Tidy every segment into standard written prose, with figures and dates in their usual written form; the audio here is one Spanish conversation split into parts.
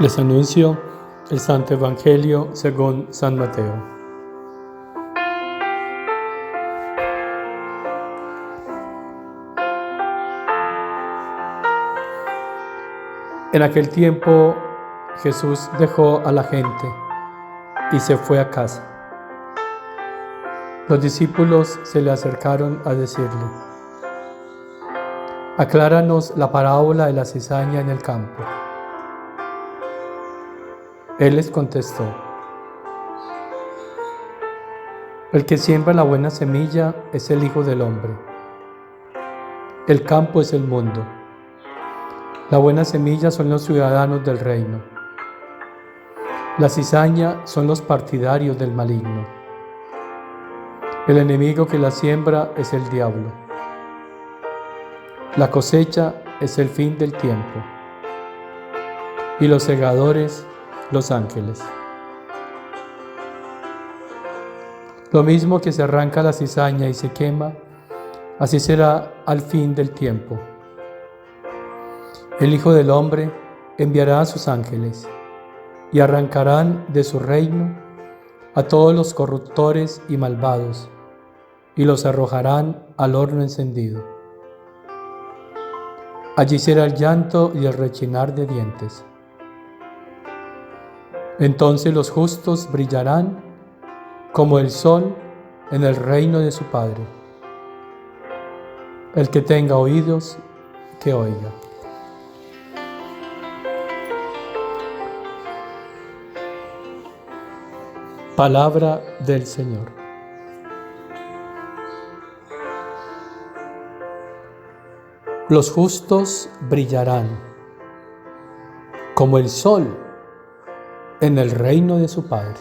Les anuncio el Santo Evangelio según San Mateo. En aquel tiempo Jesús dejó a la gente y se fue a casa. Los discípulos se le acercaron a decirle: «Acláranos la parábola de la cizaña en el campo». Él les contestó: «El que siembra la buena semilla es el Hijo del Hombre. El campo es el mundo. La buena semilla son los ciudadanos del reino. La cizaña son los partidarios del maligno. El enemigo que la siembra es el diablo. La cosecha es el fin del tiempo. Y los segadores, los ángeles. Lo mismo que se arranca la cizaña y se quema, así será al fin del tiempo. El Hijo del Hombre enviará a sus ángeles y arrancarán de su reino a todos los corruptores y malvados y los arrojarán al horno encendido. Allí será el llanto y el rechinar de dientes. Entonces los justos brillarán como el sol en el reino de su Padre. El que tenga oídos, que oiga». Palabra del Señor. Los justos brillarán como el sol en el reino de su Padre.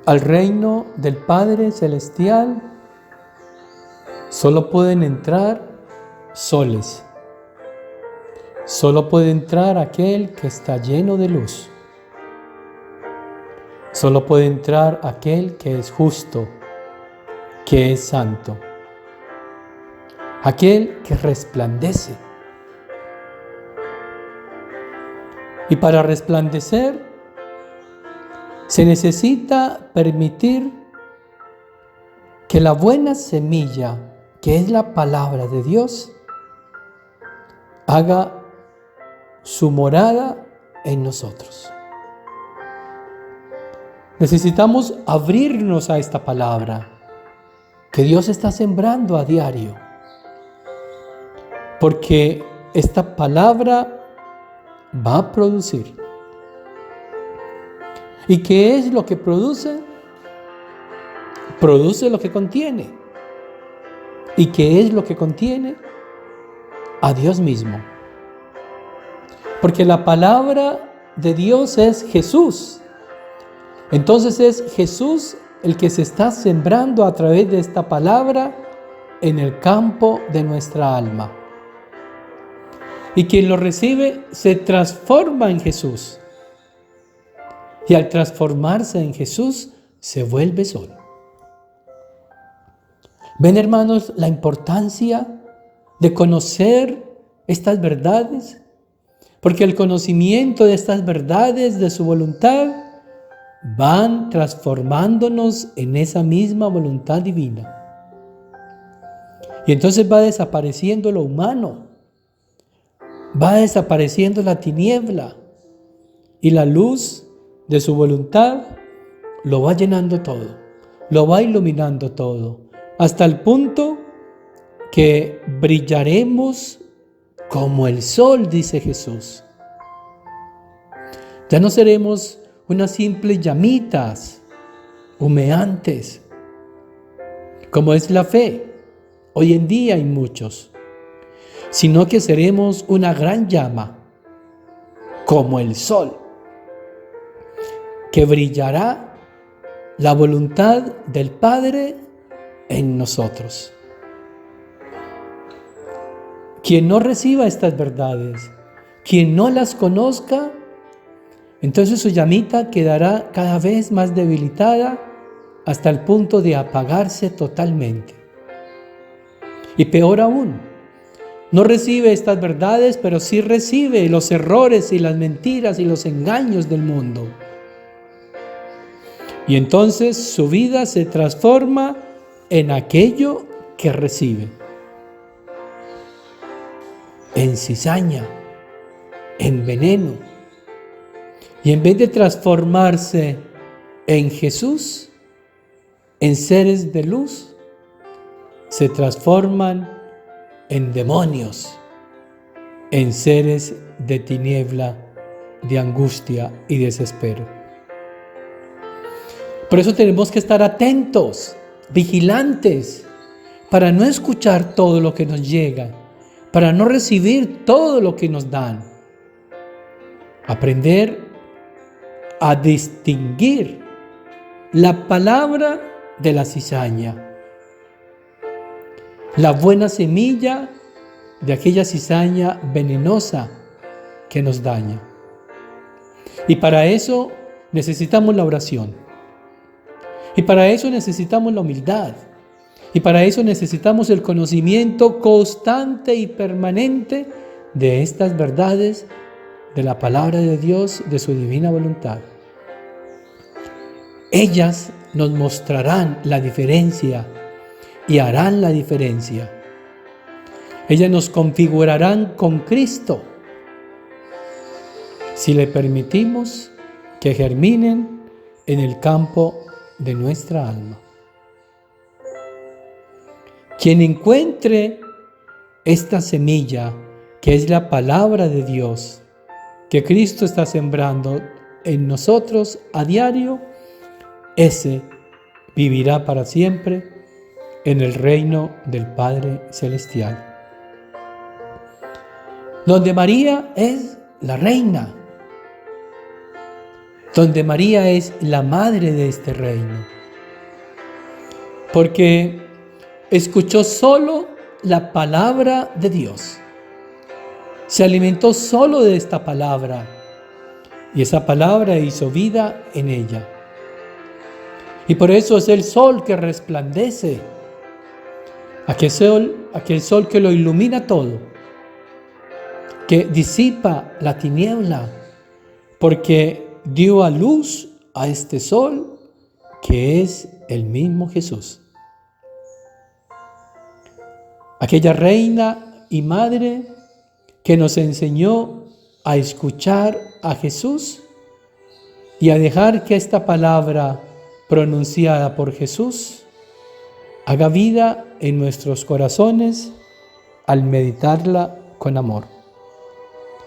Al reino del Padre Celestial solo pueden entrar soles. Solo puede entrar aquel que está lleno de luz. Solo puede entrar aquel que es justo, que es santo. Aquel que resplandece. Y para resplandecer se necesita permitir que la buena semilla, que es la palabra de Dios, haga su morada en nosotros. Necesitamos abrirnos a esta palabra que Dios está sembrando a diario, porque esta palabra va a producir. ¿Y qué es lo que produce? Produce lo que contiene. ¿Y qué es lo que contiene? A Dios mismo. Porque la palabra de Dios es Jesús. Entonces es Jesús el que se está sembrando a través de esta palabra en el campo de nuestra alma. Y quien lo recibe se transforma en Jesús. Y al transformarse en Jesús se vuelve sol. ¿Ven, hermanos, la importancia de conocer estas verdades? Porque el conocimiento de estas verdades de su voluntad van transformándonos en esa misma voluntad divina. Y entonces va desapareciendo lo humano, va desapareciendo la tiniebla, y la luz de su voluntad lo va llenando todo, lo va iluminando todo, hasta el punto que brillaremos como el sol, dice Jesús. Ya no seremos unas simples llamitas humeantes, como es la fe. Hoy en día hay muchos, sino que seremos una gran llama, como el sol, que brillará la voluntad del Padre en nosotros. Quien no reciba estas verdades, quien no las conozca, entonces su llamita quedará cada vez más debilitada hasta el punto de apagarse totalmente. Y peor aún, no recibe estas verdades, pero sí recibe los errores y las mentiras y los engaños del mundo. Y entonces su vida se transforma en aquello que recibe. En cizaña, en veneno. Y en vez de transformarse en Jesús, en seres de luz, se transforman en demonios, en seres de tiniebla, de angustia y desespero. Por eso tenemos que estar atentos, vigilantes, para no escuchar todo lo que nos llega, para no recibir todo lo que nos dan. Aprender a distinguir la palabra de la cizaña, la buena semilla de aquella cizaña venenosa que nos daña. Y para eso necesitamos la oración. Y para eso necesitamos la humildad. Y para eso necesitamos el conocimiento constante y permanente de estas verdades de la palabra de Dios, de su divina voluntad. Ellas nos mostrarán la diferencia y harán la diferencia. Ellas nos configurarán con Cristo si le permitimos que germinen en el campo de nuestra alma. Quien encuentre esta semilla, que es la palabra de Dios, que Cristo está sembrando en nosotros a diario, ese vivirá para siempre en el reino del Padre Celestial. Donde María es la reina, donde María es la madre de este reino, porque escuchó solo la palabra de Dios, se alimentó solo de esta palabra, y esa palabra hizo vida en ella. Y por eso es el sol que resplandece, aquel sol que lo ilumina todo, que disipa la tiniebla, porque dio a luz a este sol que es el mismo Jesús. Aquella reina y madre que nos enseñó a escuchar a Jesús y a dejar que esta palabra pronunciada por Jesús haga vida en nuestros corazones al meditarla con amor.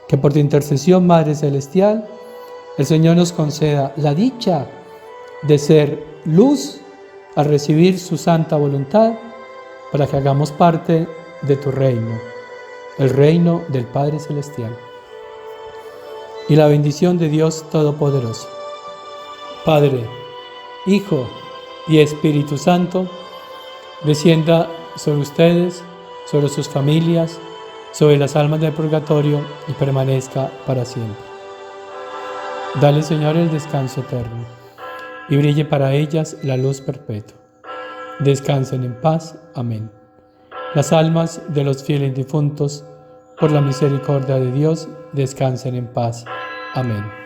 Que por tu intercesión, Madre Celestial, el Señor nos conceda la dicha de ser luz al recibir su santa voluntad para que hagamos parte de tu reino, el reino del Padre Celestial. Y la bendición de Dios Todopoderoso, Padre, Hijo y Espíritu Santo, descienda sobre ustedes, sobre sus familias, sobre las almas del purgatorio y permanezca para siempre. Dale, Señor, el descanso eterno y brille para ellas la luz perpetua. Descansen en paz. Amén. Las almas de los fieles difuntos, por la misericordia de Dios, descansen en paz. Amén.